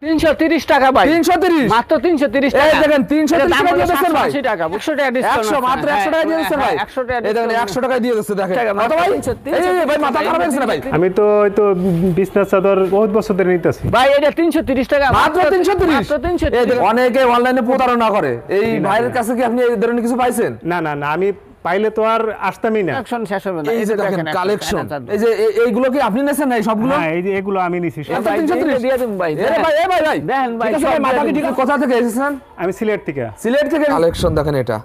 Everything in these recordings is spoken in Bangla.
330 টাকা ভাই, 330 মাত্র 330 টাকা। এই দেখেন 330 টাকা দিয়ে দিচ্ছেন ভাই, 80 টাকা, 100 টাকা ডিসকাউন্ট, 100 মাত্র 100 টাকা দিয়ে দিচ্ছেন ভাই, 100 টাকা এই দেখেন 100 টাকা দিয়ে দিচ্ছে দেখেন কত ভাই, এই ভাই মাথা খারাপ হয়েছে না ভাই, আমি তো ওই তো বিছনা চাদর বহুত বছর ধরে নিতেছি ভাই এটা 330 টাকা, মাত্র 330, মাত্র 330। এই দেখেন অনেকে অনলাইনে প্রতারণা করে, এই ভাইয়ের কাছে কি আপনি এই ধরনের কিছু পাইছেন? না না না, আমি পাইলে তো আর আসতামই না। কালেকশন শেষ হবে না। এই যে দেখেন কালেকশন, এই যে এইগুলো কি আপনি নেছেন না এই সবগুলো? হ্যাঁ, এই যে এগুলো আমি নিছি সব। 330 দিয়ে দিন ভাই, এই ভাই, এই ভাই ভাই দেখেন ভাই, ঠিক আছে ভাই, মাথা কি ঠিক আছে? কোথা থেকে এসেছেন? আমি সিলেট থেকে। সিলেট থেকে কালেকশন দেখেন এটা,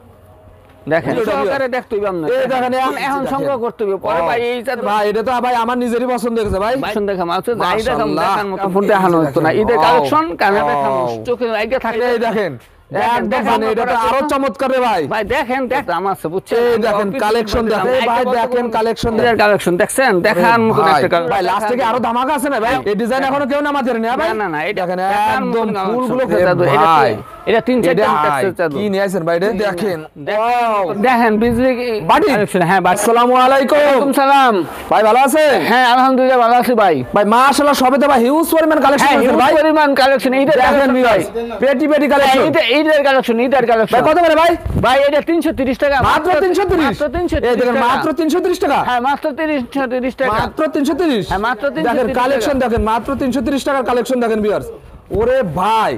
দেখেন সহকারে দেখতে হবে আপনার, এই দেখেন এখন সংগ্রহ করতে হবে পরে ভাই। এই ভাই এটা তো ভাই আমার নিজেরই পছন্দ হয়েছে ভাই, পছন্দ দেখাম আছে, যাই দেখাম মাশাআল্লাহ। দেখার মতো ফুল দেখানো হতো না। ঈদের কালেকশন কানে দেখানো, চোখে আইগা থাকে। এই দেখেন একদম মানে এটা তো আরো চমৎকার রে ভাই, ভাই দেখেন দাম আছে বুঝছেন, এই দেখেন কালেকশন দেখেন ভাই, দেখেন কালেকশন ঈদের কালেকশন দেখছেন, দেখার মতো একটা ভাই, লাস্টে কি আরো ধামাকা আছে না ভাই? এই ডিজাইন এখনো কেউ নামাতে না ভাই, না না এটা দেখেন দেখার মতো একদম কালেকশন। ফুলগুলো ভাই এটা 3-4 এটা টা কি নিয়ে আইছেন ভাই? এটা দেখেন ওয়াও, দেখেন বিজলি বাড়ি কালেকশন। হ্যাঁ ভাই, আসসালামু আলাইকুম। ওয়ালাইকুম সালাম ভাই ভালো আছেন? হ্যাঁ আলহামদুলিল্লাহ ভালো আছি ভাই। ভাই মাশাআল্লাহ সবে তো ভাই হিউজ পরিমাণ কালেকশন হ্যাঁ আছে হিউজ ভাই, পরিমাণ কালেকশন ঈদের দেখেন কালেকশন ভাই, পেটি পেটি কালেকশন, ঈদের কালেকশন, ঈদের কালেকশন ভাই কত করে ভাই? ভাই এটা 330 টাকা, মাত্র 330, মাত্র 330 এই দেখেন মাত্র 330 টাকা, হ্যাঁ মাত্র 330 টাকা, মাত্র 330, হ্যাঁ মাত্র 330 দেখেন কালেকশন দেখেন মাত্র 330 টাকার কালেকশন দেখেন ভিউয়ার্স, ওরে ভাই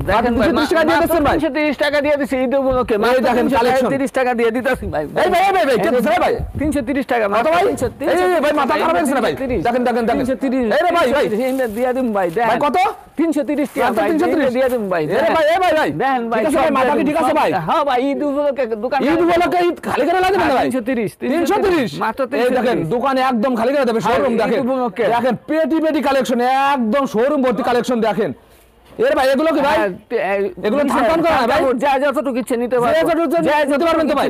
দেখেন ভাই 330 টাকা দিয়ে দিচ্ছেন ভাই, 330 টাকা দিয়ে দিছি ঈদ উপলক্ষে, এই মাত্র দেখেন কালেকশন 330 টাকা দিয়ে দিতাছি ভাই। এই ভাই ভাই কে দিছে ভাই? 330 টাকা কত ভাই? এই ভাই মাথা খারাপ হয়েছে না ভাই, দেখেন দেখেন দেখেন 330, এই রে ভাই ভাই দিয়ে দিন ভাই, দেখেন ভাই কত? 330 টাকা ভাই, 330 দিয়ে দিন ভাই, এই রে ভাই এই ভাই ভাই দেখেন ভাই, ঠিক আছে ভাই, মাথা কি ঠিক আছে ভাই? হ্যাঁ ভাই ঈদ উপলক্ষে দোকান, ঈদ উপলক্ষে ঈদ খালি করে লাগবে না ভাই? 330 মাত্র 330, এই দেখেন দোকানে একদম খালি করে দেবে, শোরুম দেখেন, দেখেন পেটি পেটি কালেকশন, একদম শোরুম ভর্তি কালেকশন দেখেন। এর ভাই এগুলো কি ভাই? এগুলো থান করা না ভাই, যা যতটুকু ইচ্ছে নিতে পারবেন, নিতে পারবেন তো ভাই?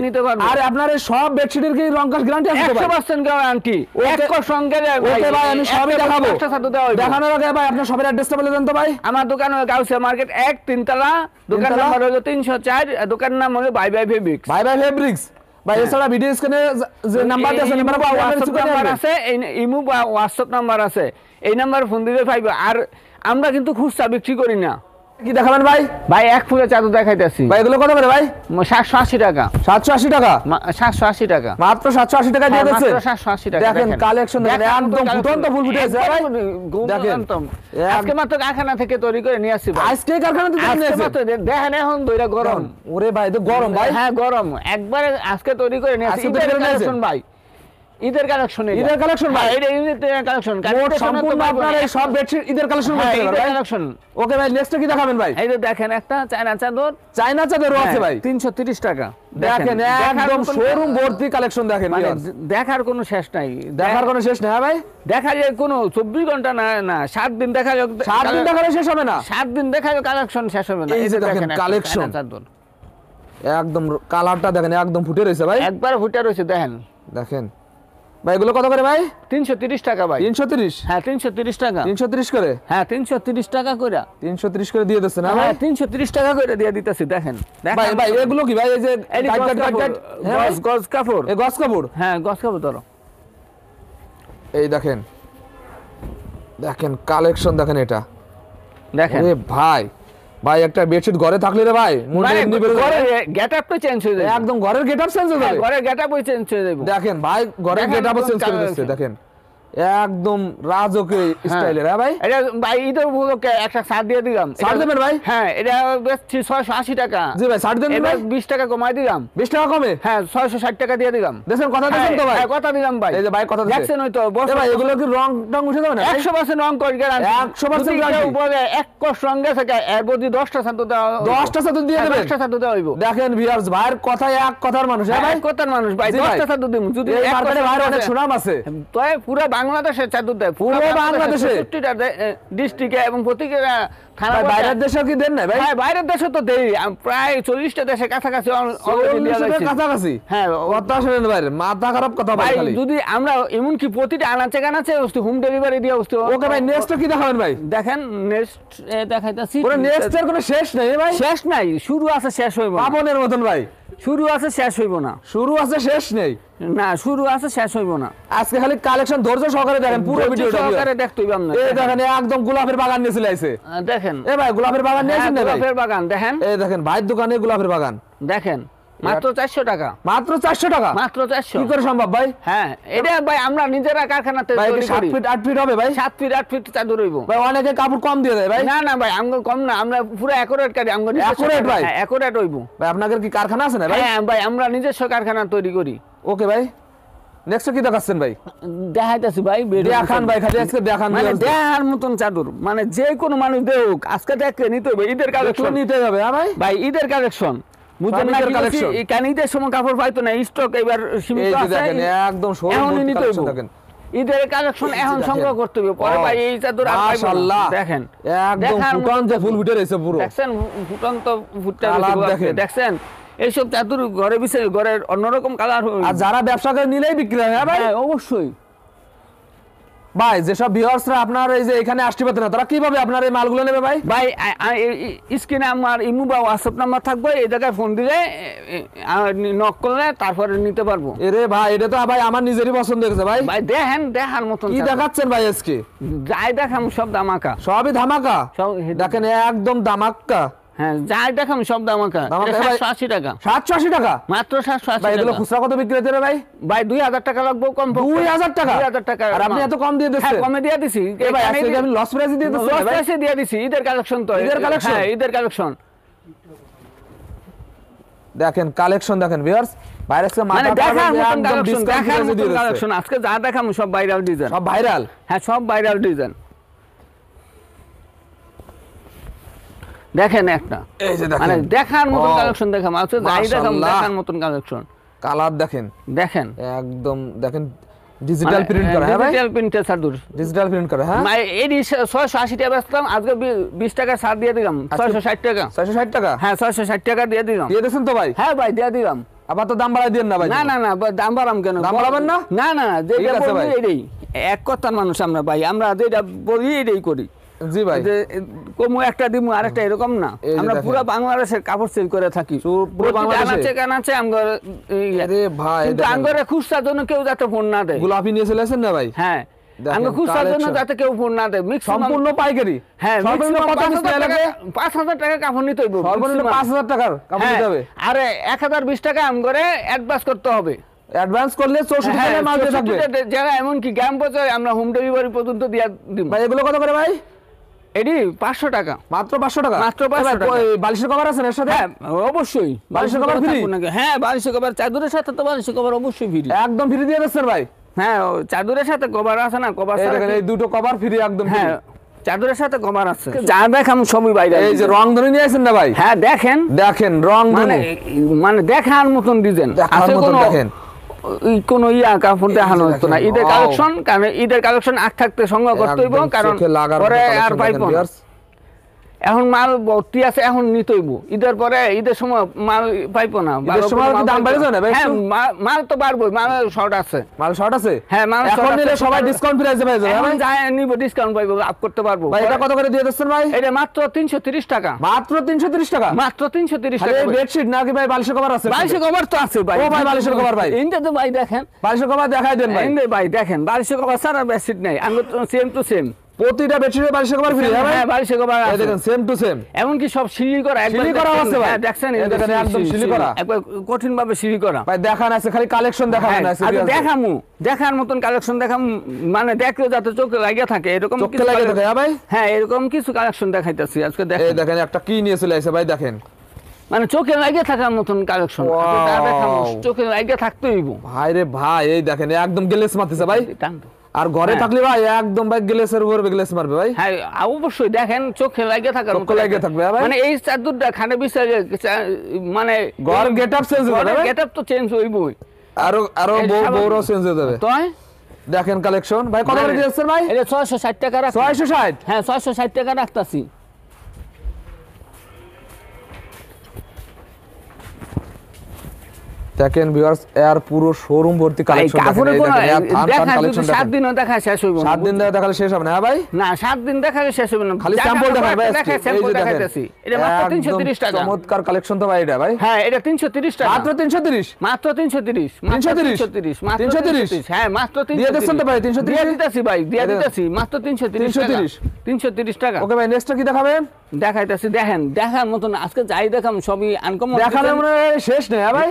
আর আপনার এই সব বেডশিটের কি রং কাজ গ্যারান্টি আছে তো ভাই? 100% গ্যারান্টি, এক সঙ্গে ওকে ভাই আমি সবই দেখাবো, দেখাবো। দেখানোর আগে ভাই আপনার সবার অ্যাড্রেসটা বলে দেন তো ভাই। আমার দোকান হলো গাউসিয়া মার্কেট 1 3 তলা, দোকান নাম্বার হলো 304, দোকানের নাম হলো bye bye fabrics, bye bye fabrics ভাই। এছাড়া ভিডিও স্ক্রিনে যে নাম্বার আছে, নাম্বার আছে, ইমো বা হোয়াটসঅ্যাপ নাম্বার আছে, এই নাম্বার ফোন দিলে পাইবে। আর আমরা কিন্তু খুচরা বিক্রি করি না। কি দেখাবেন ভাই? ভাই এক ফুলে চাদর দেখাইতেছি ভাই এগুলো কত করে ভাই? 780 টাকা, 780 টাকা, 780 টাকা, মাত্র 780 টাকা দিয়ে দিচ্ছেন। 780 টাকা দেখেন কালেকশন দেখেন একদম ফুটন্ত ফুল ফুটে আছে ভাই, দেখেন আজকে মাত্র কারখানা থেকে তৈরি করে নিয়ে আসছি ভাই, আজকে কারখানা থেকে নিয়ে আসছেন? দেখেন এখন দইটা গরম, ওরে ভাই তো গরম ভাই, হ্যাঁ গরম একবারে আজকে তৈরি করে নিয়ে আসছি। ঈদের কালেকশন ভাই, ঈদের কালেকশন, ঈদের কালেকশন ভাই, এটা ঈদের কালেকশন, মোট সম্পূর্ণ আপনার এই সব বেডশিট ঈদের কালেকশন করতে পারবেন ভাই। কালেকশন ওকে ভাই নেক্সট কি দেখাবেন ভাই? এই যে দেখেন একটা চায়না চাদর, চায়না চাদরও আছে ভাই, 330 টাকা, দেখেন একদম শোরুম ভর্তি কালেকশন দেখেন, মানে দেখার কোনো শেষ নাই, দেখার কোনো শেষ নেই ভাই, দেখা যায় কোনো 24 ঘন্টা না, না 7 দিন দেখা যায়, 7 দিন দেখালে শেষ হবে না, 7 দিন দেখা যায় কালেকশন শেষ হবে না। এই যে দেখেন কালেকশন একদম কালারটা দেখেন একদম ফুটে রয়েছে ভাই, একবার ফুটে রয়েছে দেখেন। দেখেন ভাই এগুলো কত করে ভাই? 330 টাকা ভাই, 330, হ্যাঁ 330 টাকা, 330 করে, হ্যাঁ 330 টাকা করে, 330 করে দিয়ে দিচ্ছেন না ভাই? হ্যাঁ 330 টাকা করে দিয়ে দিতেছি। দেখেন ভাই ভাই এগুলো কি ভাই? এই যে গজ কাপড়, এই গস কাপড়, হ্যাঁ গজ কাপড় ধরো, এই দেখেন দেখেন কালেকশন দেখেন এটা দেখেন আরে ভাই ভাই একটা বেডশিট ঘরে থাকলে রে ভাই মুন্ডে এমনি বের ঘরের গেটআপটা চেঞ্জ হয়ে যায়, একদম ঘরের গেটআপ চেঞ্জ হয়ে যাবে, ঘরের গেটআপই চেঞ্জ হয়ে যাবে। দেখেন ভাই ঘরের গেটআপও চেঞ্জ করে দিচ্ছে, দেখেন একদম রাজকীয় স্টাইলের। হ্যাঁ ভাই এটা ভাই ঈদের উপলক্ষে একটা ছাড় দিয়ে দিলাম, ছাড় দেবেন ভাই? হ্যাঁ এটা বেচছি 680 টাকা, জি ভাই ছাড় দেন ভাই, 20 টাকা কমাই দিলাম, 20 টাকা কমে, হ্যাঁ 660 টাকা দিয়ে দিলাম। দেখেন কথা দিয়েছেন তো ভাই? হ্যাঁ কথা দিলাম ভাই, এই যে ভাই কথা দিয়েছেন, দেখছেন ওই তো বস ভাই এগুলো কি রং টং উঠে যাবে না? 100% রং করে গ্যারান্টি, 100% গ্যারান্টি, উপরে এক কষ রঙে থাকে এর বডি 10টা ছাত্র দেওয়া, 10টা ছাত্র দিয়ে দেবেন, 10টা ছাত্র দেওয়া হইব। দেখেন ভিউয়ার্স ভাইয়ের কথায় এক কথার মানুষ, হ্যাঁ ভাই কথার মানুষ ভাই, 10টা ছাত্র দিম, যদি এই মার্কেটে ভাইয়ের অনেক সুনাম আছে, তো পুরো বাংলাদেশে ছাত্র দেয়, পুরো বাংলাদেশে 60টা ডিস্ট্রিক্টে এবং প্রত্যেকটা থানা। বাইরের দেশেও কি দেন না ভাই? হ্যাঁ বাইরের দেশে তো দেই, প্রায় 40টা দেশে কাছাকাছি কাছাকাছি, হ্যাঁ কথা শুনেন ভাই মাথা খারাপ কথা ভাই, যদি আমরা এমনকি প্রতিটা আনাচে কানাচে হোম ডেলিভারি দিয়ে বস্তু। ওকে ভাই নেক্সট কি দেখাবেন ভাই? দেখেন নেক্সট দেখাইতাছি, পুরো নেক্সট এর কোনো শেষ নাই ভাই, শেষ নাই, শুরু আছে শেষ হইব পাপনের মতন ভাই, শুরু আছে শেষ হইব না, শুরু আছে শেষ নেই, না শুরু আছে শেষ হইব না। আজকে খালি কালেকশন ধৈর্য সহকারে দেখেন পুরো ভিডিওটা সহকারে দেখতে হইব আপনার। এই দেখেন একদম গোলাপের বাগান নিয়ে চলে আইছে। দেখেন এ ভাই গোলাপের বাগান নিয়ে আসেন না ভাই? গোলাপের বাগান দেখেন, এই দেখেন ভাইয়ের দোকানে গোলাপের বাগান দেখেন মাত্র 400 টাকা, মাত্র 400 টাকা, মাত্র 400। কি করে সম্ভব ভাই? হ্যাঁ এটা ভাই আমরা নিজেরা কারখানাতে ভাই তৈরি 7 করি। ফিট 8 ফিট হবে ভাই? 7 ফিট 8 ফিট চাদর হইব ভাই অনেকে কাপড় কম দিয়ে দেয় ভাই। না না ভাই আমগো কম না, আমরা পুরো একুরেট কাটি, আমগো নিজস্ব Accurate ভাই? হ্যাঁ একুরেট হইব ভাই আপনাদের কি কারখানা আছে না ভাই? হ্যাঁ ভাই আমরা নিজস্ব কারখানা তৈরি করি। ওকে ভাই, নেক্সট কি দেখাচ্ছেন ভাই? দেখাইতাছি ভাই, দেখান ভাই, খালি আজকে দেখান। মানে দেখার মতন চাদর, মানে যে কোনো মানুষ দেখ আজকে দেখলে নিতে হবে। ঈদের কালেকশন নিতে হবে হ্যাঁ ভাই? ভাই ঈদের কালেকশন বুঝছেন না? ঈদের collection। কেন ঈদের সময় কাপড় পাইতো না, স্টক এবার এই সীমিত যে আছে, দেখেন একদম এখনই নিতে কালেকশন হইব। দেখেন। ঈদের কালেকশন এখন দেখেন। সংগ্রহ করতে হবে, পরে ও, ভাই এই চাদর আর পাইবো না। মাশাআল্লাহ। দেখেন একদম দেখার ফুটন মতন যে ফুল ফুটে রয়েছে পুরো। দেখছেন ফুটন্ত ফুটটা কালার দেখেন। দেখছেন এইসব চাদর ঘরে বিছে ঘরের অন্যরকম কালার। আর যারা ব্যবসা করে নিলেই বিক্রি হয় হ্যাঁ ভাই? হ্যাঁ অবশ্যই ভাই যেসব ভিউয়ার্সরা আপনার এই যে এখানে আসতে পারতেন না, তারা কিভাবে আপনার এই মালগুলো নেবে ভাই? ভাই স্ক্রিনে আমার ইমু বা হোয়াটসঅ্যাপ নাম্বার থাকবে, এই জায়গায় ফোন দিলে নক করলে তারপরে নিতে পারবো। এরে ভাই এটা তো ভাই আমার নিজেরই পছন্দ হয়েছে ভাই। ভাই দেখেন দেখার মতন কি চাদর। দেখাচ্ছেন ভাই আজকে? যাই দেখাম সব দামাকা, সবই ধামাকা। সব দেখেন একদম দামাক্কা। হ্যাঁ যাই দেখাম সব দামাকা। দামাকা এটা ভাই। 780 টাকা, 780 টাকা মাত্র 780 ভাই। এগুলো টাকা। খুচরা কত বিক্রি হচ্ছে রে ভাই? ভাই 2000 টাকা লাগবে কম পক্ষে। 2000 টাকা? 2000 টাকা। আর আপনি এত কম দিয়ে দিচ্ছেন? হ্যাঁ কমে দিয়ে দিছি। এ ভাই আজকে আপনি লস প্রাইসে দিয়ে দিচ্ছেন লস ভাই? প্রাইসে দিয়ে দিছি, ঈদের কালেকশন তো। ঈদের collection? হ্যাঁ ঈদের কালেকশন। দেখেন কালেকশন দেখেন ভিউয়ার্স, ভাই আজকে মানে মাথা দেখার মতন একদম কালেকশন, ডিসকাউন্ট দেখার প্রাইসে দিয়ে মতন দিচ্ছে। কালেকশন। আজকে যা দেখাম সব ভাইরাল ডিজাইন। সব ভাইরাল। হ্যাঁ সব ভাইরাল ডিজাইন। দেখেন একটা এই যে মানে দেখেন দেখার মতন ও, কালেকশন দেখাম, আজকে যাই দেখাম মাশাআল্লাহ। দেখার মতন কালেকশন। কালার দেখেন দেখেন একদম দেখেন ডিজিটাল প্রিন্ট করা হ্যাঁ ভাই? ডিজিটাল প্রিন্টের চাদর। ডিজিটাল প্রিন্ট করা হ্যাঁ? মানে এই 680 টাকা বেচতাম, আজকে 20 টাকা ছাড় দিয়ে দিলাম, 660 টাকা। 660 টাকা হ্যাঁ 660 টাকা দিয়ে দিলাম। দিয়ে দিয়েছেন তো ভাই? হ্যাঁ ভাই দিয়ে দিলাম। আবার তো দাম বাড়াই দিন না ভাই। না না না দাম বাড়াম কেন? দাম বাড়াবেন না? না না না, ঠিক যেটা আছে বলি ভাই। এটাই এক কথার মানুষ আমরা ভাই, আমরা যেটা বলি এটাই করি। জি ভাই। যে কমু একটা দিমু আরেকটা এরকম না, এই যে আমরা দেখেন। পুরো বাংলাদেশের কাপড় সেল করে থাকি। পুরো বাংলাদেশে? আনাচে কানাচে আমরা আরে ভাই কিন্তু দেখেন। আঙ্গরে খুচরার জন্য কেউ যাতে ফোন না দেয়। গোলাপি নিয়ে চলে আসেন না ভাই? হ্যাঁ দেখেন, আঙ্গ খুচরার জন্য collection। যাতে কেউ ফোন না দেয়। সম্পূর্ণ পাইকারি? হ্যাঁ সর্বনিম্ন কত পিস নেওয়া লাগবে? 5000 টাকা কাপড় নিতে হইব। সর্বনিম্ন 5000 টাকার কাপড় নিতে হবে। আরে 1020 টাকা আঙ্গরে অ্যাডভান্স করতে হবে। অ্যাডভান্স করলে 64 হ্যাঁ, টাকায় মাল দিয়ে থাকবে। 64 যারা এমনকি গ্রাম পর্যায়ে আমরা হোম ডেলিভারি পর্যন্ত দিয়া দিব। ভাই এগুলো কত করে ভাই? এডি 500 টাকা, মাত্র 500 টাকা? মাত্র 500 টাকা। ওই বালিশের কভার আছে এর সাথে? হ্যাঁ অবশ্যই বালিশের কভার ফ্রি? হ্যাঁ বালিশের কভার, চাদরের সাথে তো বালিশের কভার অবশ্যই ফ্রি। একদম ফ্রি দিয়ে দিচ্ছেন ভাই? হ্যাঁ চাদরের সাথে কভার আছে না, কভার এই দেখেন এই দুটো কভার ফ্রি একদম ফ্রি। হ্যাঁ চাদরের সাথে কভার আছে। যা দেখাম সবই বাইরে। এই যে রং ধরে নিয়ে আসেন না ভাই? হ্যাঁ দেখেন দেখেন রং মানে ধরে মানে দেখার মতন ডিজাইন দেখার আছে। মতন কোনো দেখেন। কোন কাপড় দেখানো হতো না। ঈদের Wow. কালেকশন, কারণ ঈদের কালেকশন আগ থাকতে সংগ্রহ করতে হইব, একদম কারণ চোখে লাগার পরে মতো আর collection পাইব দেখেন না। viewers। এখন মাল ভর্তি আছে, এখন নিতে হইব। ঈদের পরে ঈদের সময় মাল পাইবো না। ঈদের সময় কি দাম বেড়ে যায় না ভাই? হ্যাঁ মাল তো বাড়বো, মাল শর্ট আছে। মাল শর্ট আছে? হ্যাঁ মাল এখন নিলে সবাই ডিসকাউন্ট প্রাইসে পেয়ে যাবে এখন ভাই? যাই নিব ডিসকাউন্ট পাইবো, আপ করতে পারবো। ভাই এটা কত করে দিয়ে দিচ্ছেন ভাই? এটা মাত্র 330 টাকা, মাত্র 330 টাকা? মাত্র 330 আরে টাকা। এই বেডশিট নাকি ভাই বালিশের কভার আছে? বালিশের কভার তো আছে ভাই। ও ভাই বালিশের কভার ভাই। এইটা তো ভাই দেখেন, বালিশের কভার দেখাই দেন ভাই। এই ভাই দেখেন বালিশের কভার ছাড়া বেডশিট নাই। আমি তো সেম টু সেম প্রতিটা বেডশিটের বালিশের কভার ফ্রি হ্যাঁ ভাই? হ্যাঁ বালিশের কভার এই আছে। দেখেন সেম টু সেম। এমনকি সব সিঁড়ি করা, একবার সিঁড়ি করা দেখছেন? আছে ভাই? হ্যাঁ দেখছেন এই দেখেন একদম সিঁড়ি করা। একবার কঠিন ভাবে সিঁড়ি করা। ভাই দেখান আছে খালি কালেকশন দেখান হ্যাঁ, না আচ্ছা, দেখামু দেখার মতন কালেকশন দেখাম, মানে দেখলে যাতে চোখে লাগিয়ে থাকে এরকম চোখে কিছু লাগে কালেকশন- দেখে হ্যাঁ ভাই? হ্যাঁ এরকম কিছু কালেকশন দেখাইতেছি আজকে। এই দেখেন দেখেন একটা কি নিয়ে চলে আসে ভাই দেখেন। মানে চোখে লাগিয়ে থাকার মতন কালেকশন। Wow. চোখে লাগিয়ে থাকতে হইব। ভাই রে ভাই এই দেখেন একদম গ্লেস মারতেছে ভাই। টান তো। আর ঘরে হ্যাঁ। থাকলে ভাই একদম ভাই গ্লেসের উপর গ্লেস মারবে ভাই। হ্যাঁ অবশ্যই দেখেন চোখে লাগিয়ে থাকার চোখে লাগিয়ে থাকবে, হ্যাঁ ভাই? মানে এই চাদরটা খানে বিছাই মানে ঘর গেটআপ চেঞ্জ হয়ে যাবে ভাই? গেটআপ তো চেঞ্জ হইবই। আরো আরো এই স্বাভাবিক। বউরাও চেঞ্জ হয়ে যাবে। তাই দেখেন কালেকশন ভাই কত করে দিয়েছেন ভাই? এটা 660 টাকা রাখ। 660? হ্যাঁ 660 টাকা রাখতাছি। দেখেন ভিউয়ার্স এর পুরো শোরুম ভর্তি কালেকশন কাপড়ের কোনো দেখা কালেকশন 7 দিনও দেখা শেষ হইব না 7 দিন দেখালে শেষ হবে না হ্যাঁ ভাই না 7 দিন দেখালে শেষ হবে না খালি স্যাম্পল দেখান ভাই দেখা স্যাম্পল দেখাইতেছি এটা মাত্র 330 টাকা চমৎকার কালেকশন তো ভাই এটা ভাই হ্যাঁ এটা 330 টাকা মাত্র 330 মাত্র 330 330 মাত্র 330 হ্যাঁ মাত্র 330 দিয়ে দিচ্ছেন তো ভাই 330 দিয়ে দিতেছি ভাই দিয়ে দিতেছি মাত্র 330 330 টাকা ওকে ভাই নেক্সটটা কি দেখাবেন দেখাইতেছি দেখেন দেখার মতন আজকে যাই দেখাম সবই আনকমন দেখালে মনে হয় শেষ নেই হ্যাঁ ভাই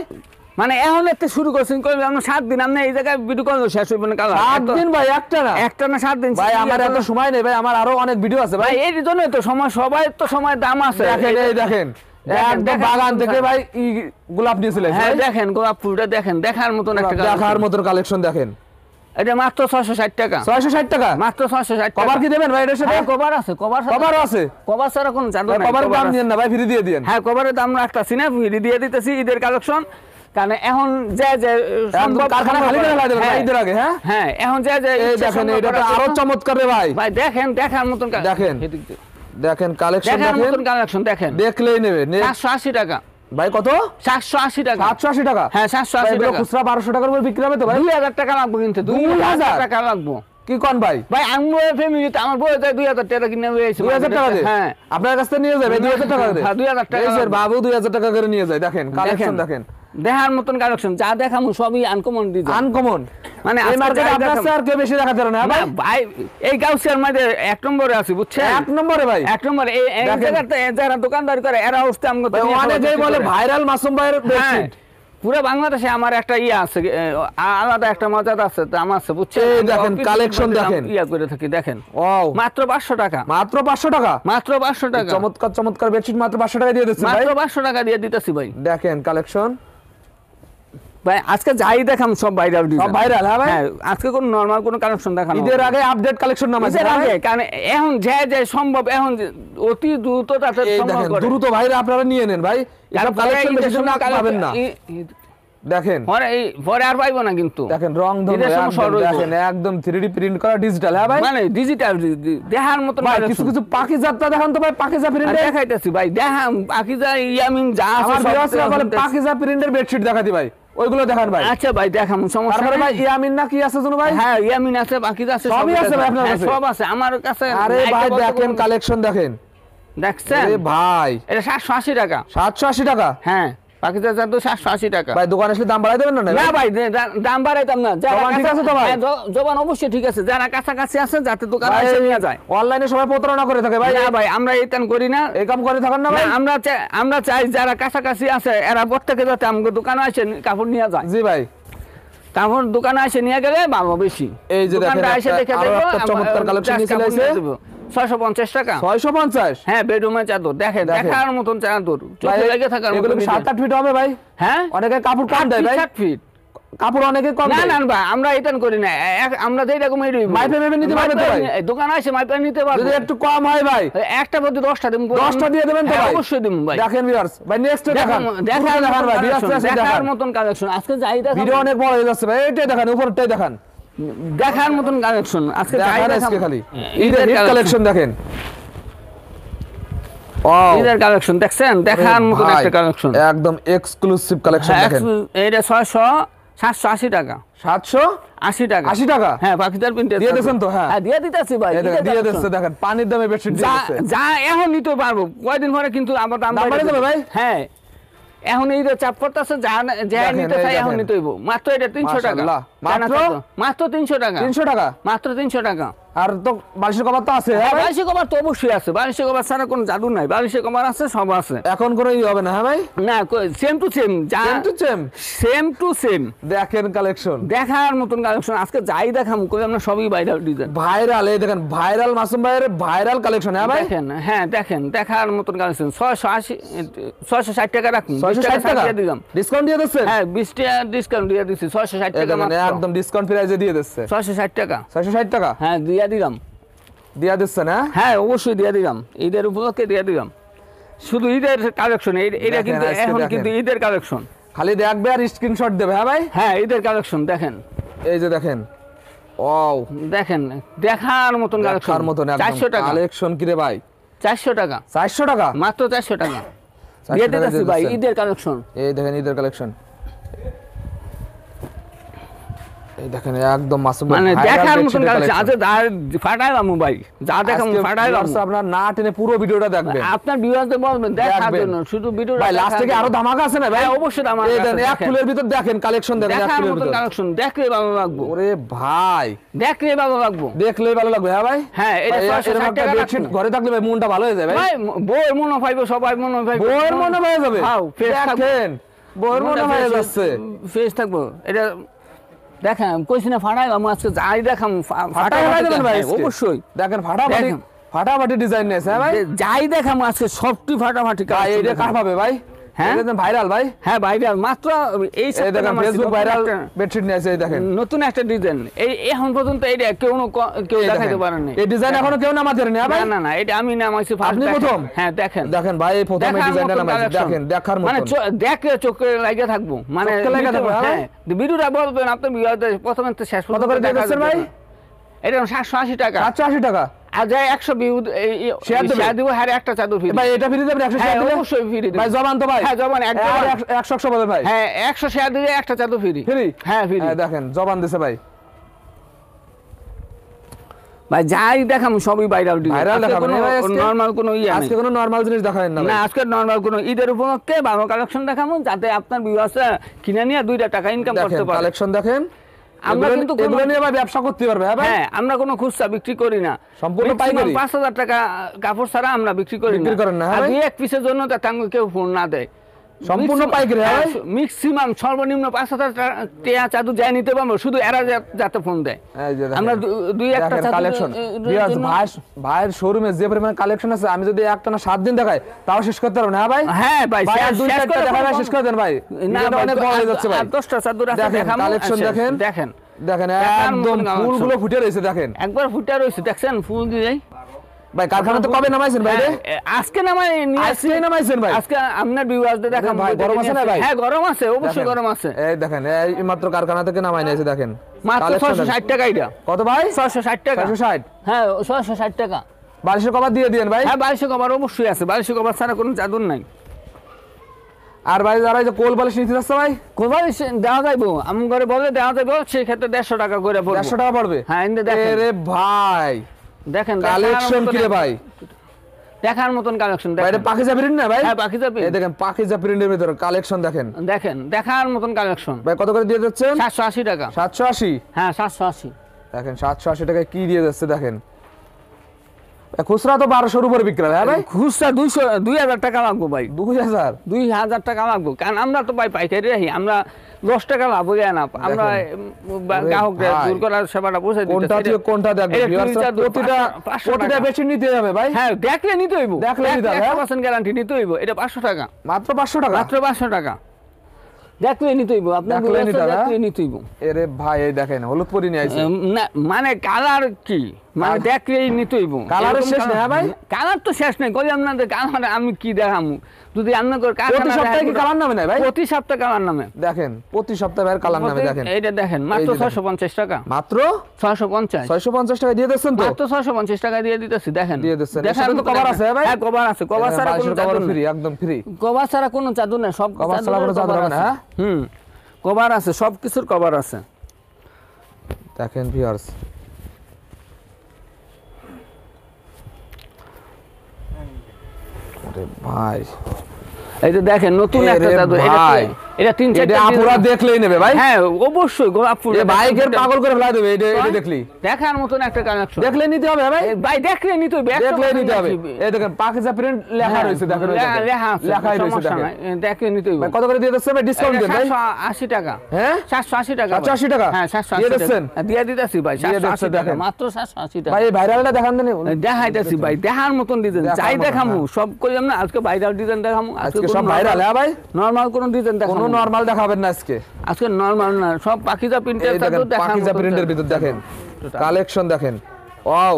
মানে এখন একটা শুরু করছেন কই আমরা 7 দিন আপনি এই জায়গায় ভিডিও করলে শেষ হইব না কাল 7 দিন ভাই একটা না 7 দিন ভাই আমার এত সময় নেই ভাই আমার আরো অনেক ভিডিও আছে ভাই ভাই এই জন্যই তো সময় সবাই তো সময় দাম আছে দেখেন এই দেখেন একদম বাগান থেকে ভাই গোলাপ নিয়েছিলেন হ্যাঁ দেখেন গোলাপ ফুলটা দেখেন দেখার মতন একটা দেখার মতন কালেকশন দেখেন এটা মাত্র 660 টাকা 660 টাকা মাত্র 660 টাকা কভার কি দেবেন ভাই এটার সাথে কভার আছে কভারও আছে কভার ছাড়া কোন জাদু নাই কভারের দাম দিয়েন না ভাই ফ্রি দিয়ে দেন হ্যাঁ কভারের দাম রাখতাছি না ফ্রি দিয়ে দিতেছি ঈদের কালেকশন কারণ এখন যে সম্ভব কারখানা খালি করে ফেলা দেবেন ভাই ঈদের আগে হ্যাঁ হ্যাঁ এখন যে এই দেখেন এটা তো আরো চমৎকার রে ভাই ভাই দেখেন দেখার মতন দেখেন কালেকশন দেখার মতন কালেকশন দেখেন দেখলেই নেবে 780 টাকা ভাই কত 780 টাকা 780 টাকা হ্যাঁ 780 টাকা খুচরা 1200 টাকার উপর বিক্রি হবে তো ভাই 2000 টাকা লাগবে কিন্তু 2000 টাকা লাগবে কি কোন ভাই ভাই আমার ফ্যামিলিতে আমার বউ 2000 টাকা কিনে হয়েছে 2000 টাকা দিয়ে হ্যাঁ আপনার কাছ থেকে নিয়ে যাবে 2000 টাকা দিয়ে হ্যাঁ 2000 টাকা স্যার বাবু 2000 টাকা করে নিয়ে যায় দেখেন কালেকশন দেখেন দেখার মতন কালেকশন যা দেখামু সবই আনকমন ডিজাইন আনকমন মানে এই মার্কেটে আপনার স্যার কে বেশি দেখাতে পারে না ভাই ভাই এই গাউসিয়ার মধ্যে এক নম্বরে আছে বুঝছেন এক নম্বরে ভাই এক নম্বরে এই জায়গাতে যারা দোকানদার করে এরা উঠতে আমগো তো অনেকেই বলে ভাইরাল মাসুম ভাইয়ের বেডশিট পুরো বাংলাদেশে আমার একটা আছে আলাদা একটা মজাদা আছে দাম আছে বুঝছেন এই দেখেন কালেকশন দেখেন করে থাকি দেখেন ওয়াও মাত্র 500 টাকা মাত্র 500 টাকা মাত্র 500 টাকা চমৎকার বেডশিট মাত্র 500 টাকা দিয়ে দিচ্ছেন ভাই মাত্র 500 টাকা দিয়ে দিতেছি ভাই দেখেন কালেকশন ভাই আজকে যাই দেখাম সব ভাইরাল ডিজাইন সব ভাইরাল হ্যাঁ ভাই আজকে কোন নরমাল কোন কালেকশন দেখানো ঈদের আগে আপডেট কালেকশন নাম আছে আগে কারণ এখন যে সম্ভব এখন অতি দ্রুত তাতে সম্ভব করে দ্রুত ভাইরা আপনারা নিয়ে নেন ভাই এসব কালেকশন বেশি সময় পাবেন না দেখেন পরে আর পাইবো না কিন্তু দেখেন রং ধরে দেখেন একদম 3D প্রিন্ট করা ডিজিটাল হ্যাঁ ভাই মানে ডিজিটাল দেখার মত ভাই কিছু কিছু পাকিজাতটা দেখান তো ভাই পাকিজা প্রিন্ট দেখাইতেছি ভাই দেখাম পাকিজা ইয়ামিন যা আছে আমার ভিউয়ার্সরা বলে পাকিজা প্রিন্টের বেডশিট দেখাতি ভাই ওইগুলো দেখান ভাই আচ্ছা ভাই দেখাম সমস্যা তারপরে ভাই ইয়ামিন না কি আছে জানো ভাই হ্যাঁ ইয়ামিন আছে পাকিজা আছে সবই আছে ভাই আপনার কাছে সব আছে আমার কাছে আরে ভাই দেখেন কালেকশন দেখেন দেখছেন আরে ভাই এটা 780 টাকা 780 টাকা হ্যাঁ পাকিজা তো 780 টাকা ভাই দোকানে এসে দাম বাড়াই দেবেন না না ভাই দাম বাড়াইতাম না জবান ঠিক আছে তো ভাই জবান অবশ্যই ঠিক আছে যারা কাছাকাছি আছে যাতে দোকানে এসে নিয়ে যায় অনলাইনে সবাই প্রতারণা করে থাকে ভাই না ভাই আমরা এইটান করি না এই কাম করে থাকেন না ভাই আমরা চাই যারা কাছাকাছি আছে এরা প্রত্যেকে যাতে আমাদের দোকানে এসে কাপড় নিয়ে যায় জি ভাই কাপড় দোকানে এসে নিয়ে গেলে ভালো বেশি এই যে দেখেন এসে দেখে চমৎকার কালেকশন নিয়ে চলে আসছে 650 টাকা 650 হ্যাঁ বেডরুমের চাদর দেখেন দেখার মতন চাদর চোখে লেগে থাকার মতন এগুলো 7-8 ফিট হবে ভাই হ্যাঁ অনেকে কাপড় কম দেয় ভাই 7 ফিট কাপড় অনেকে কম না না ভাই আমরা এটান করি না আমরা যেই রকম মাইপে নিতে পারবে তো ভাই দোকানে এসে মাইপে নিতে পারবে যদি একটু কম হয় ভাই একটা প্রতি 10টা দিন 10টা দিয়ে দেবেন তো ভাই অবশ্যই দিন ভাই দেখেন ভিউয়ার্স ভাই নেক্সট দেখান ভাই ভিউয়ার্স দেখার মতন কালেকশন আজকে যাই দেখান ভিডিও অনেক বড় হয়ে যাচ্ছে ভাই এইটাই দেখান উপরটাই দেখান দেখার মতন কালেকশন আজকে যাই দেখান খালি ঈদের কালেকশন দেখেন ঈদের কালেকশন দেখছেন দেখার মতন একটা কালেকশন একদম এক্সক্লুসিভ কালেকশন দেখেন এইটা 780 টাকা 780 টাকা 80 টাকা হ্যাঁ পাকিস্তান প্রিন্ট দিয়ে দেন তো হ্যাঁ দিয়ে দিতেছি ভাই দিয়ে দিতেছে দেখেন পানির দামে বেডশিট দিয়ে দিতেছে যা এখন নিতে পারবো কয়দিন পরে কিন্তু আমার দাম বাড়ে যাবে ভাই হ্যাঁ এখন এই চাপ করতেছে যা নিতে চাই এখন নিতে হইব মাত্র এটা 300 টাকা মাত্র 300 টাকা 300 টাকা মাত্র 300 টাকা আর তো বালিশের কভার তো আছে হ্যাঁ বালিশের কভার তো অবশ্যই আছে বালিশের কভার ছাড়া কোনো জাদু নাই বালিশের কভার আছে সব আছে এখন কোনো ই হবে না হ্যাঁ ভাই না same to same same to same দেখেন কালেকশন দেখার মতন কালেকশন আজকে যাই দেখাম কই আমরা সবই ভাইরাল ডিজাইন ভাইরাল এই দেখেন ভাইরাল মাসুম ভাইয়ের ভাইরাল কালেকশন হ্যাঁ ভাই দেখেন হ্যাঁ দেখেন দেখার মতন কালেকশন 660 টাকা রাখুন 660 টাকা দিলাম ডিসকাউন্ট দিয়ে দিচ্ছেন হ্যাঁ 20 টাকা ডিসকাউন্ট দিয়ে দিছি 660 টাকা মানে একদম ডিসকাউন্ট প্রাইসে দিয়ে দিচ্ছে 660 টাকা 660 টাকা হ্যাঁ দিলাম দিয়া দিচ্ছেন হ্যাঁ অবশ্যই দিয়ে দিলাম ঈদের উপলক্ষে দিয়ে দিলাম শুধু ঈদের কালেকশন এটা কিন্তু এখন কিন্তু ঈদের কালেকশন খালি দেখবে আর স্ক্রিনশট দেবে হ্যাঁ ভাই হ্যাঁ ঈদের কালেকশন দেখেন এই যে দেখেন ওয়াও দেখেন দেখার মতন কালেকশন 400 টাকা কালেকশন কি রে ভাই 400 টাকা 400 টাকা মাত্র 400 টাকা দিয়ে দিতেছি ভাই ঈদের কালেকশন এই দেখেন ঈদের কালেকশন এই দেখেন একদম মাসুম মানে দেখার মতন কালেকশন আছে, ফাটাইলাম ভাই, যা দেখাম ফাটাইলাম। আপনার না টেনে পুরো ভিডিওটা দেখবেন, আপনার ভিউয়ারদের বলবেন দেখার জন্য, শুধু ভিডিওটা ভাই লাস্ট থেকে আরো ধামাকা আছে না ভাই? অবশ্যই ধামাকা এই আছে। দেন এক ফুলের ভিতর দেখেন কালেকশন, দেখেন এক দেখার ফুলের মতন ভিতর কালেকশন, দেখলে ভালো লাগবে। ওরে ভাই দেখলে ভালো লাগবে, দেখলেই ভালো লাগবে। হ্যাঁ ভাই, হ্যাঁ এটা ভাই, 660 এরকম একটা টাকা বেডশিট ঘরে থাকলে ভাই মনটা ভালো হয়ে যায় ভাই। ভাই বউয়ের মনে পাইবো, সবাই মনে পাইবো, বউয়ের মনে হয়ে যাবে। হ্যাঁ দেখেন বউয়ের মনে হয়ে যাচ্ছে, ফ্রেশ থাকবো। এটা দেখেন কইছি না ফাটাইলাম আজকে, যাই দেখাম ফাটাই দেবেন ভাই আজকে। অবশ্যই দেখেন ফাটাফাটি দেখেন। ফাটাফাটি ডিজাইন নিয়েছে। হ্যাঁ ভাই, যাই দেখাম আজকে সবটি ফাটাফাটি। ভাই এটা কার পাবে ভাই? হ্যাঁ ভাইরাল ভাই, হ্যাঁ ভাইরাল মাত্র এই এই দেখেন ফেসবুক ভাইরাল বেডশিট নিয়েছে। এই দেখেন নতুন একটা ডিজাইন, এই এখন পর্যন্ত এটা কেউ দেখাইতে পারেন না। এই ডিজাইন এখনো কেউ নামাতে পারেনি। হ্যাঁ ভাই, না না এটা আমি নামাইছি ফার্স্ট। আপনি প্রথম? হ্যাঁ দেখেন দেখেন ভাই এই প্রথম এই ডিজাইনটা নামাইছে, দেখেন দেখার মতো, মানে দেখলে চোখে লাগা থাকবো, মানে চোখে লাগা থাকবে। হ্যাঁ ভিডিওটা বলবেন আপনি, প্রথম থেকে শেষ কত পর্যন্ত করে দিয়েছেন ভাই? এটা 780 টাকা। 780 টাকা। আর যাই 100 ভিউ শেয়ার দিব, হ্যাঁ একটা চাদর ফ্রি ভাই। এটা ফ্রি দেবেন 100 শেয়ার দিলে? অবশ্যই ফ্রি দেব ভাই। জবান তো ভাই? হ্যাঁ জবান একদম 100 বলেন ভাই। হ্যাঁ 100 শেয়ার দিলে একটা চাদর ফ্রি। ফ্রি? হ্যাঁ ফ্রি। দেখেন জবান দিছে ভাই। ভাই যাই দেখাম সবই ভাইরাল ডিজাইন, ভাইরাল দেখাবেন ভাই আজকে? নরমাল কোনো ইয়া নেই আজকে কোনো নরমাল জিনিস দেখাবেন না ভাই? না আজকে নরমাল কোনো ঈদের উপলক্ষে ভালো কালেকশন দেখাবো, যাতে আপনার ভিউয়ার্সরা কিনে নিয়ে 2 টাকা ইনকাম করতে পারে। কালেকশন দেখেন, আমরা কিন্তু এগুলো নিয়ে ভাই ব্যবসা করতে পারবে। হ্যাঁ ভাই, হ্যাঁ আমরা কোনো খুচরা বিক্রি করি না, সম্পূর্ণ পাইকারি। 5000 টাকা কাপড় ছাড়া আমরা বিক্রি করি বিক্রি করেন না? আর হ্যাঁ ভাই, 2-1 পিসের জন্য তার কেউ ফোন না দেয়, সম্পূর্ণ পাইকারি। হ্যাঁ ভাই, ম্যাক্সিমাম সর্বনিম্ন 5000 টাকা চাদর যাই নিতে পারবো, শুধু এরা যাতে ফোন দেয়। এই যে দেখেন, আমরা 2-1টা চাদর কালেকশন ভাইয়ের শোরুমে যে পরিমাণ কালেকশন আছে, আমি যদি একটানা 7 দিন দেখাই তাও শেষ করতে পারবো না। হ্যাঁ ভাই, হ্যাঁ ভাই ভাই আর 2-4টা দেখাই শেষ করে দেন ভাই, না এটা অনেক বড় হয়ে যাচ্ছে ভাই। 10টা চাদর আছে দেখেন দেখাবো। কালেকশন দেখেন, দেখেন দেখেন দেখার একদম মতন ফুলগুলো ফুটে রয়েছে। দেখেন একবার ফুটে রয়েছে, দেখছেন ফুল দিয়ে ভাই। কারখানাতে কবে নামাইছেন ভাই রে? আজকে নামাই নিয়ে আসছি। আজকে নামাইছেন ভাই? আজকে আপনার ভিউয়ারদের দেখাম ভাই। গরম আছে না ভাই? হ্যাঁ গরম আছে, অবশ্যই দেখেন, গরম আছে। এই দেখেন এই মাত্র কারখানা থেকে নামাই নিয়েছে। দেখেন মাত্র কালেকশন 660 টাকা এটা। কত ভাই? 660 টাকা। 660? হ্যাঁ 660 টাকা। 1200 কভার দিয়ে দিয়েন ভাই। হ্যাঁ 1200 কভার অবশ্যই আছে, 1200 কভার ছাড়া কোনো চাদর নাই। আর ভাই যারা এই যে কোল বালিশ নিতে যাচ্ছে ভাই, কভার দেওয়া যাইবো, আমি ঘরে বলে দেওয়া যাইবো, সেই ক্ষেত্রে 150 টাকা করে পড়বে। 150 টাকা পড়বে? হ্যাঁ এনে দেখেন, আরে ভাই দেখেন কালেকশন কি রে ভাই, দেখার মতন কালেকশন। ভাই এটা পাকিজা প্রিন্ট না ভাই? হ্যাঁ পাকিজা প্রিন্ট। এই দেখেন পাকিজা প্রিন্টের ভিতর কালেকশন দেখেন, দেখেন দেখার মতন কালেকশন। ভাই কত করে দিয়ে যাচ্ছেন? 780 টাকা। 780? হ্যাঁ 780। দেখেন 780 টাকায় কি দিয়ে যাচ্ছে দেখেন। খুচরা তো 1200 উপরে বিক্রি হয়। হ্যাঁ ভাই, খুচরা 2000 টাকা লাগবো ভাই, 2000? 2000 টাকা লাগবো, কারণ আমরা তো ভাই পাইকারি রাখি, আমরা 10 টাকা লাভ হয়ে না, আমরা গ্রাহকদের দূর করার সেবাটা পৌঁছে দিতে। কোনটা থেকে কোনটা দেখবেন প্রতিটা বেশি নিতে হবে ভাই। হ্যাঁ দেখলে নিতে হইব, দেখলে নিতে হবে, 100% গ্যারান্টি নিতে হইব। এটা 500 টাকা, মাত্র 500 টাকা, মাত্র 500 টাকা। দেখলে নিতে হইব, আপনার দেখলে নিতে হবে, দেখলে নিতে হইব। এরে ভাই এই দেখেন হলুদ পরি নিয়ে আইছে। না মানে কালার কি, মানে দেখলেই নিতে হইব। কালারের শেষ নেই? হ্যাঁ ভাই, কালার তো শেষ নেই, কই আপনাদের কালার আমি কি দেখামু, যদি আপনাদের প্রতি সপ্তাহে কি কালার নামে না ভাই? প্রতি সপ্তাহে কালার নামে। দেখেন প্রতি সপ্তাহে ভাই কালার নামে। দেখেন এইটা দেখেন মাত্র 650 টাকা, মাত্র 650 650 টাকা দিয়ে দিচ্ছেন তো? মাত্র 650 টাকা দিয়ে দিতেছি। দেখেন দিয়ে দিচ্ছেন, দেখেন তো কভার আছে ভাই? হ্যাঁ কভার আছে, কভার ছাড়া কোনো চাদর ফ্রি, নেই, একদম ফ্রি। কভার ছাড়া কোনো চাদর নেই, সব কভার ছাড়া কোনো চাদর হবে না? হ্যাঁ কভার আছে, সব কিছুর কভার আছে। দেখেন ভিউয়ার্স, আরে ভাই এই যে দেখেন নতুন একটা চাদর, ভাই এটা 3-4 এটা আপুরা দেখলেই নেবে ভাই। হ্যাঁ অবশ্যই গোলাপ ফুল, এই বাইকের পাগল করে ফেলা দেবে এটা দেখলি। দেখার মতন একটা কালেকশন, দেখলে নিতে হবে ভাই, ভাই দেখলে নিতে হবে, দেখলে নিতে হবে। এই দেখেন পাকিজা প্রিন্ট লেখা রয়েছে, দেখেন লেখা রয়েছে, দেখেন দেখলে নিতে হবে। ভাই কত করে দিয়ে দিচ্ছেন ভাই? ডিসকাউন্ট দেন ভাই। 780 টাকা। হ্যাঁ 780 টাকা। 780 টাকা? হ্যাঁ 780 দিয়ে দিচ্ছেন? দিয়ে দিতেছি ভাই, দিয়ে 780 দিচ্ছেন, টাকা, দেখেন। মাত্র 780 টাকা। ভাই এই ভাইরালটা দেখান দেন। দেখাইতেছি ভাই, দেখার মতন ডিজাইন, যাই দেখামু সব কইলাম না, আজকে ভাইরাল ডিজাইন দেখামু। আজকে সব ভাইরাল। হ্যাঁ ভাই, নরমাল কোন ডিজাইন দেখামু, কোনো নরমাল দেখাবেন না আজকে। আজকে নরমাল না, সব পাকিজা প্রিন্টের চাদর দেখামু। পাকিজা প্রিন্টের ভিতর দেখেন কালেকশন, দেখেন ওয়াও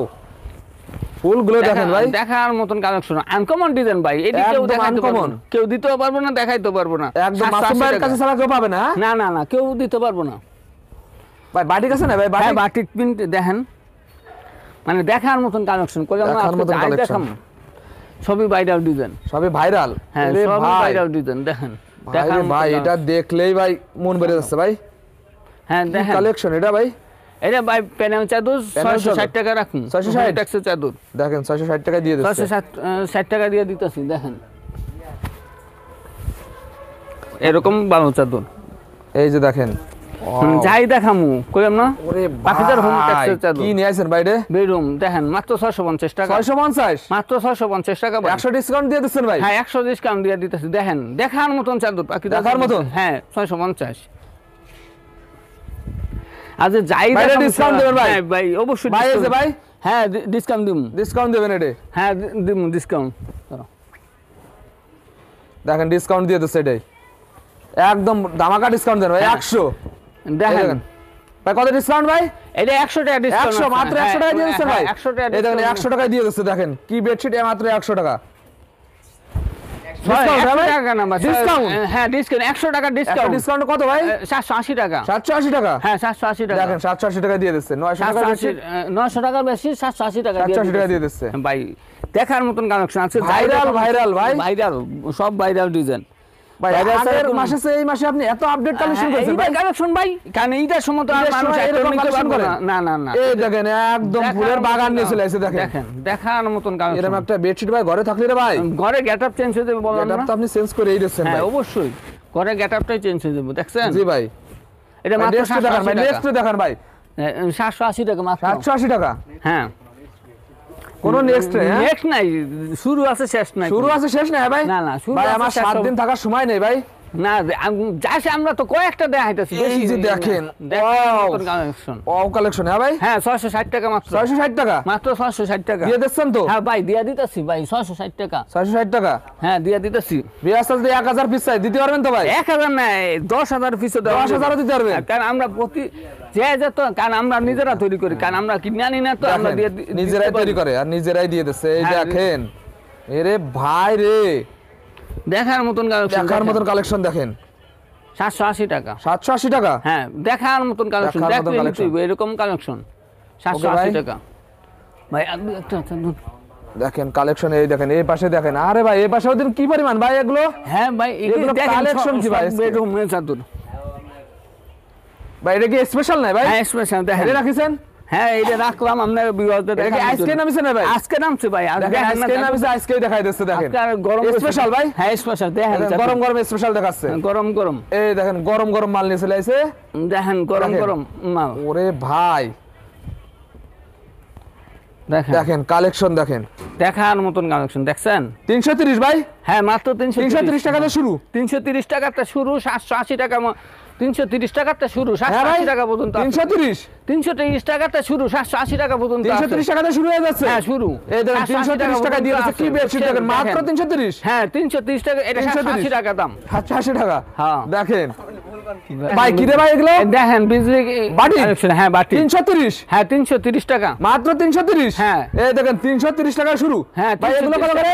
ফুলগুলো দেখেন ভাই, দেখার মতন কালেকশন, আনকমন ডিজাইন ভাই। এটি কেউ একদম দেখাইতে পারবো uncommon। না, কেউ দিতেও পারবো না, দেখাইতে পারবো না। একদম 780 মাসুম ভাইয়ের টাকা। কাছে ছাড়া কেউ পাবে না। না না না, কেউ দিতে পারবো না ভাই বাটিক আছে না ভাই? হ্যাঁ বাটিক প্রিন্ট দেখেন, মানে দেখার মতন কালেকশন কইলাম না, দেখার মতন collection। দেখাম সবই ভাইরাল ডিজাইন। সবই ভাইরাল। হ্যাঁ সবই ভাইরাল ডিজাইন। দেখেন দেখার মতন ভাই এটা দেখলেই ভাই মন ভরে যাচ্ছে ভাই। হ্যাঁ দেখেন কালেকশন এটা ভাই, এটা ভাই প্যানেল চাদর 660 টাকা রাখুন, 660 ট্যাক্সের চাদর দেখেন 660 টাকা দিয়ে দিচ্ছে, 660 টাকা দিয়ে দিতেছি। দেখেন এরকম ভালো চাদর, এই যে দেখেন যাই দেখামু কইলাম না। ওরে পাখিদার হোম ট্যাক্সের ভাই, চাদর কি নিয়ে আসেন ভাই রে? বেডরুম দেখেন মাত্র 650 টাকা, 650 মাত্র 650 টাকা ভাই। 100 ডিসকাউন্ট দিয়ে দিচ্ছেন ভাই? হ্যাঁ 100 ডিসকাউন্ট দিয়ে দিতেছি। দেখেন দেখার মতন চাদর, পাখিদার দেখার মতন? হ্যাঁ 650। আচ্ছা যাই ভাই, দেখামু discount দেবেন ভাই? হ্যাঁ ভাই অবশ্যই ভাই এই যে discount। ভাই হ্যাঁ ডিসকাউন্ট দিমু, ডিসকাউন্ট দেবেন এটা? হ্যাঁ দিমু ডিসকাউন্ট। দেখেন ডিসকাউন্ট দিয়ে দিচ্ছে এটাই, একদম ধামাকা ডিসকাউন্ট দেন ভাই। 100 দেখেন ভাই, কত ডিসকাউন্ট ভাই? এটা 100 টাকা ডিসকাউন্ট, 100 মাত্র 100 টাকা দিয়ে দিচ্ছেন ভাই? 100 টাকা এই দেখেন 100 টাকা দিয়ে দিচ্ছে, দেখেন কি বেডশিট মাত্র 100 টাকা ডিসকাউন্ট ভাই। টাকা না ভাই ডিসকাউন্ট? হ্যাঁ ডিসকাউন্ট 100 টাকা ডিসকাউন্ট। ডিসকাউন্ট কত ভাই? 780 টাকা। 780 টাকা? হ্যাঁ 780 টাকা। দেখেন 780 টাকা দিয়ে দিচ্ছে, 900 টাকা বেশি, 900 টাকা বেশি, 780 টাকা 780 টাকা দিয়ে দিচ্ছে ভাই। দেখার মতন কালেকশন আছে, ভাইরাল ভাইরাল ভাই, ভাইরাল সব ভাইরাল ডিজাইন ভাই। আগের মাসে এই মাসে আপনি এত আপডেট কালেকশন করেছেন ভাই? কালেকশন ভাই, কারণ এইটার সময় তো আর ঈদের মানুষ সময় এত এরকম নিতে collection পারবে করে? না। না না না এই দেখেন একদম ফুলের বাগান নিয়ে চলে আসছে, দেখেন দেখেন দেখার মতন এরকম কালেকশন। একটা বেডশিট ভাই ঘরে থাকলে রে ভাই ঘরে গেটআপ চেঞ্জ হয়ে যাবে বললাম এটা না। তো আপনি চেঞ্জ করে এই দিচ্ছেন হ্যাঁ ভাই। অবশ্যই ঘরে গেটআপটাই চেঞ্জ হয়ে যাবে, দেখছেন? জি ভাই, এটা মাত্র নেক্সট দেখান ভাই, 780 নেক্সট টাকা। দেখান ভাই। 780 টাকা মাত্র। 780 টাকা? হ্যাঁ কোন নেক্সট নেক্সট নাই, শুরু আছে শেষ নাই। শুরু আছে শেষ নাই ভাই? না, না, শুরু ভাই আছে, আমার শেষ 7 হবে। দিন থাকার সময় নেই ভাই। না যাচ্ছে আমরা তো কয়েকটা দেখাইতেছি, এই বেশি যে না। দেখেন, দেখার wow! মতন কালেকশন। ও কালেকশন হ্যাঁ ভাই? হ্যাঁ 660 টাকা মাত্র। 660 টাকা মাত্র 660 টাকা দিয়ে দিচ্ছেন তো? হ্যাঁ ভাই দিয়া দিতেছি ভাই, 660 টাকা। 660 টাকা হ্যাঁ দিয়া দিতেছি। বিয়াস যদি 1000 পিস চাই দিতে পারবেন তো ভাই? 1000 নাই, 10,000 পিসও দেওয়া 10,000 দিতে পারবেন? কারণ আমরা প্রতি যে যেত, কারণ আমরা নিজেরা তৈরি করি, কারণ আমরা কিনে আনি না, তো আমরা দিয়ে নিজেরাই তৈরি করে আর নিজেরাই দিয়ে দিচ্ছে। এই হ্যাঁ, দেখেন, এরে ভাই রে, দেখার মতন কালেকশন, দেখার মতন কালেকশন দেখেন। 780 টাকা। 780 টাকা? হ্যাঁ দেখার মতন কালেকশন, দেখার মতন দেখলে collection। নিতে হইবে এরকম কালেকশন। 780 ভাই। টাকা ভাই। আপনি একটা দেখেন কালেকশন, এই দেখেন এই পাশে দেখেন। আরে ভাই এই পাশে ওদের কি পরিমাণ ভাই এগুলো? হ্যাঁ ভাই এগুলো collection কি ভাই? বেডরুম চাদর ভাই এটা কি স্পেশাল নাই ভাই? হ্যাঁ স্পেশাল দেখেন। এটা রাখিছেন? হ্যাঁ এইটা রাখলাম আপনার ভিউয়ারদের এটা কি আজকে নামিছে না ভাই? আজকে নামছে ভাই, দেখেন আজকে নামিছে, আজকেই দেখাই দিচ্ছে দেখেন। আজকে আর গরম স্পেশাল ভাই? হ্যাঁ স্পেশাল দেখেন, দেখেন, গরম গরম স্পেশাল দেখাচ্ছে। গরম গরম এই দেখেন গরম গরম মাল নিয়ে চলে আইছে, দেখেন গরম দেখেন। গরম মাল ওরে ভাই দেখেন। দেখেন কালেকশন দেখেন। দেখার মতন কালেকশন, দেখছেন? 330 ভাই? হ্যাঁ মাত্র 330 টাকা থেকে শুরু? 330 টাকাটা শুরু, 780 টাকা 330 টাকাটা শুরু, হ্যাঁ ভাই, 780 টাকা পর্যন্ত আছে। 330? 330 টাকাটা শুরু, 780 টাকা পর্যন্ত আছে। 330 টাকা থেকে শুরু হয়ে যাচ্ছে? হ্যাঁ শুরু। এই দেখেন 330 টাকা দিয়ে দিচ্ছে, কি বেডশিট দেখেন, মাত্র 330? হ্যাঁ 330 টাকা, এটা 330 780 টাকা দাম। 780 টাকা? হ্যাঁ দেখেন ভাই, কি রে ভাই এগুলো? দেখেন বিজলি বাটি? কালেকশন, হ্যাঁ বাটি 330? হ্যাঁ 330 টাকা মাত্র 330? হ্যাঁ। এই দেখেন 330 টাকা শুরু। হ্যাঁ ভাই এগুলো কত করে?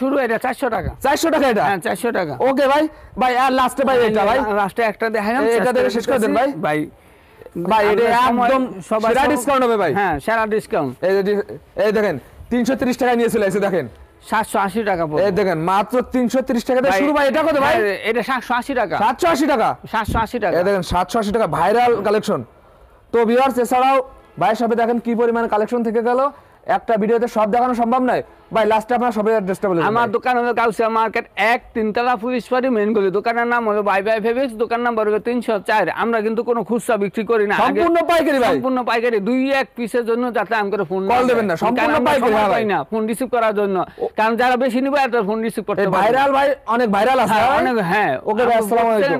শুরু, এটা 400 টাকা। 400 টাকা এটা? হ্যাঁ 400 টাকা। ওকে ভাই। ভাই আর লাস্টে ভাই এটা ভাই, লাস্টে একটা দেখালাম, এটা দেখে শেষ করে দেন ভাই। ভাই ভাই এটা সময় একদম সবাই সেরা ডিসকাউন্ট হবে ভাই। হ্যাঁ সেরা ডিসকাউন্ট। এই দেখেন 330 টাকা নিয়ে চলে আসছে, দেখেন 780 টাকা পড়বে। এই দেখেন মাত্র 330 টাকা থেকে শুরু ভাই। এটা কত ভাই? হ্যাঁ, এটা 780 টাকা। 780 টাকা? 780 টাকা। এই দেখেন 780 টাকা, ভাইরাল কালেকশন। তো ভিউয়ার্স এছাড়াও ভাইয়ের সাথে দেখেন কি পরিমাণ কালেকশন থেকে গেল, একটা ভিডিওতে সব দেখানো সম্ভব নয় ভাই। লাস্টে আপনার সবাই অ্যাড্রেসটা বলে দিন। আমার দোকান হলো গাউসিয়া মার্কেট 1 তিনতলা পুলিশ ফাঁড়ি মেইন গলি। দোকানের নাম হলো বাই বাই ফেব্রিক্স, দোকান নাম্বার হলো 304। আমরা কিন্তু কোনো খুচরা বিক্রি করি না, সম্পূর্ণ পাইকারি ভাই? সম্পূর্ণ পাইকারি। 2-1 পিসের জন্য যাতে আমি করে ফোন কল দেবেন না, সম্পূর্ণ পাইকারি ভাই না, ফোন রিসিভ করার জন্য। কারণ যারা বেশি নিবে এত ফোন রিসিভ করতে পারবে। ভাইরাল ভাই, অনেক ভাইরাল আছে অনেক। হ্যাঁ ওকে ভাই, আসসালামু আলাইকুম।